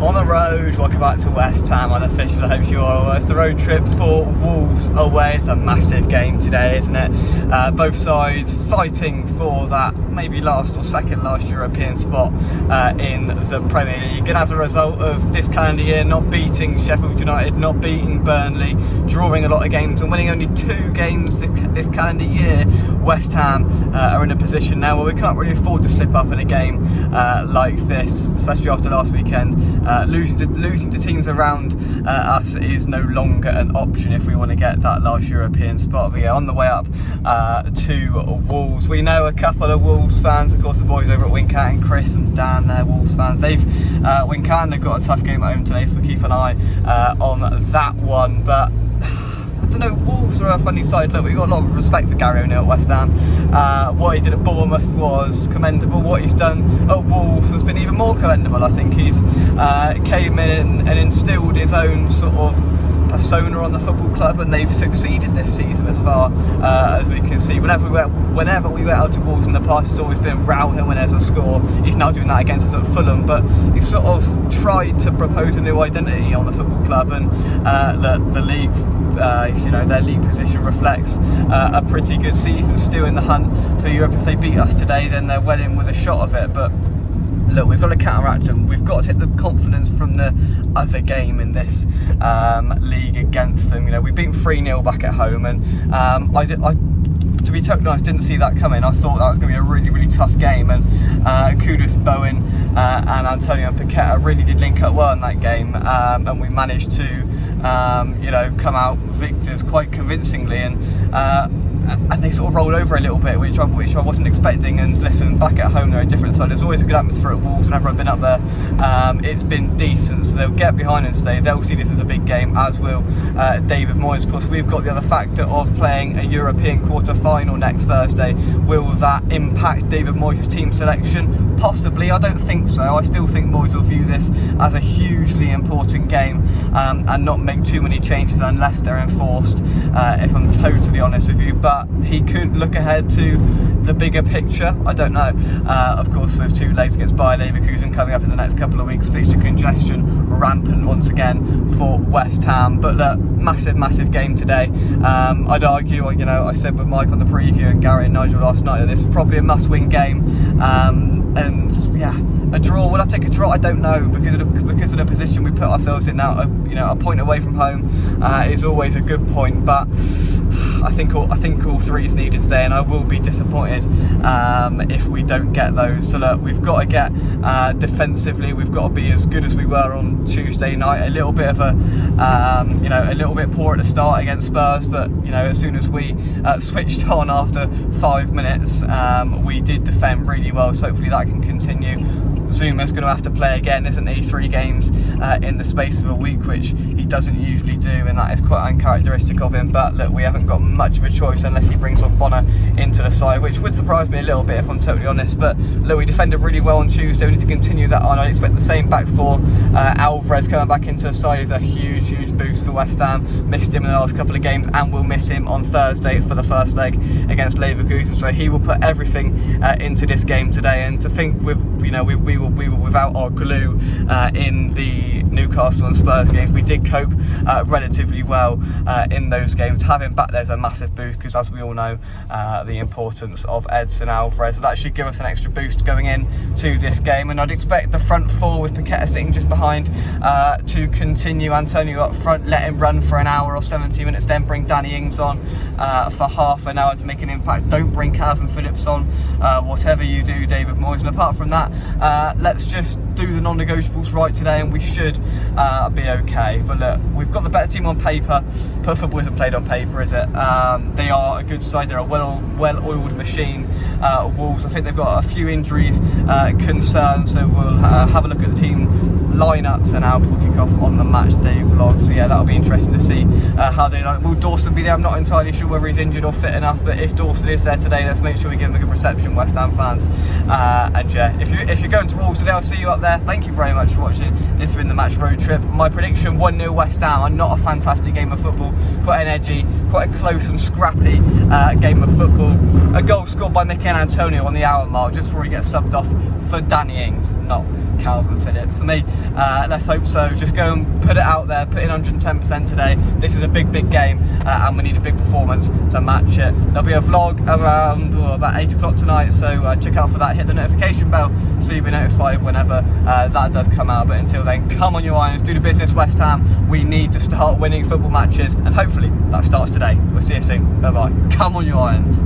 on the road. Welcome back to West Ham Unofficial. I hope you all well. It's the road trip for Wolves away. It's a massive game today, isn't it? Both sides fighting for that maybe last or second last European spot in the Premier League. And as a result of this calendar year not beating Sheffield United, not beating Burnley, drawing a lot of games and winning only 2 games this calendar year, West Ham are in a position now where we can't really afford to slip up in a game like this, especially after last weekend. Losing to teams around us is no longer an option if we want to get that last European spot. But yeah, on the way up to Wolves, we know a couple of Wolves fans, of course the boys over at Wincanton, Chris and Dan, they're Wolves fans. Wincanton have got a tough game at home today, so we'll keep an eye on that one. But I don't know, Wolves are a funny side. Look, we've got a lot of respect for Gary O'Neill at West Ham. What he did at Bournemouth was commendable. What he's done at Wolves has been even more commendable. I think he's came in and instilled his own sort of persona on the football club, and they've succeeded this season as far as we can see. Whenever we went out to Wolves in the past, it's always been rout him when there's a score. He's now doing that against us at Fulham, but he sort of tried to propose a new identity on the football club, and the league, their league position reflects a pretty good season, still in the hunt for Europe. If they beat us today, then they're well in with a shot of it. But look, we've got to counteract them. We've got to take the confidence from the other game in this league against them. You know, we beat 3-0 back at home, and I to be totally honest, didn't see that coming. I thought that was going to be a really, really tough game, and Kudus, Bowen and Antonio and Paqueta really did link up well in that game, and we managed to come out victors quite convincingly, and they sort of rolled over a little bit, which I wasn't expecting. And listen, back at home they're a different side. There's always a good atmosphere at Wolves whenever I've been up there. It's been decent, so they'll get behind us today. They'll see this as a big game, as will David Moyes. Of course, we've got the other factor of playing a European quarter-final next Thursday. Will that impact David Moyes' team selection? Possibly. I don't think so. I still think Moyes will view this as a hugely important game and not make too many changes unless they're enforced, if I'm totally honest with you. But he could look ahead to the bigger picture. I don't know. Of course, with 2 legs against Bayer Leverkusen coming up in the next couple of weeks, fixture congestion rampant once again for West Ham. But look, massive game today. I'd argue, I said with Mike on the preview and Gary and Nigel last night that this is probably a must-win game. And yeah, a draw. Will I take a draw? I don't know, because of the position we put ourselves in now. A point away from home is always a good point, but I think all 3 is needed today, and I will be disappointed if we don't get those. So look, we've got to get defensively. We've got to be as good as we were on Tuesday night. A little bit of a little bit poor at the start against Spurs, but as soon as we switched on after 5 minutes, we did defend really well. So hopefully that can continue. Zuma's going to have to play again, isn't he? 3 games in the space of a week, which he doesn't usually do, and that is quite uncharacteristic of him. But look, we haven't got much of a choice unless he brings Bonner into the side, which would surprise me a little bit if I'm totally honest. But look, we defended really well on Tuesday. We need to continue that on. I expect the same back 4. Alvarez coming back into the side is a huge boost for West Ham. Missed him in the last couple of games, and we'll miss him on Thursday for the first leg against Leverkusen. So he will put everything into this game today. And to think we were without our glue in the Newcastle and Spurs games, we did cope relatively well in those games. Having back there's a massive boost, because as we all know, the importance of Edson Alvarez. So that should give us an extra boost going in to this game, and I'd expect the front 4 with Paqueta sitting just behind to continue. Antonio up front, let him run for an hour or 70 minutes, then bring Danny Ings on for half an hour to make an impact. Don't bring Calvin Phillips on, whatever you do, David Moyes. And apart from that, let's just do the non-negotiables right today, and we should be okay. But look, we've got the better team on paper. But football isn't played on paper, is it? They are a good side. They're a well-oiled machine. Wolves, I think they've got a few injuries concerns, so we'll have a look at the team lineups and now before kick off on the match day vlog. So yeah, that'll be interesting to see how they like. Will Dawson be there? I'm not entirely sure whether he's injured or fit enough, but if Dawson is there today, let's make sure we give him a good reception, West Ham fans. And yeah, if you're going to Wolves today, I'll see you up there. Thank you very much for watching. This has been the match road trip. My prediction: 1-0 West Ham. Not a fantastic game of football, quite an edgy, quite a close and scrappy game of football. A goal scored by Mikel Antonio on the hour mark just before he gets subbed off for Danny Ings. Not Calvin Phillips. For me, let's hope so. Just go and put it out there, put in 110% today. This is a big game, and we need a big performance to match it. There'll be a vlog around about 8 o'clock tonight, so check out for that. Hit the notification bell so you'll be notified whenever that does come out. But until then, come on you Irons, do the business, West Ham. We need to start winning football matches, and hopefully that starts today. We'll see you soon. Bye bye. Come on you Irons.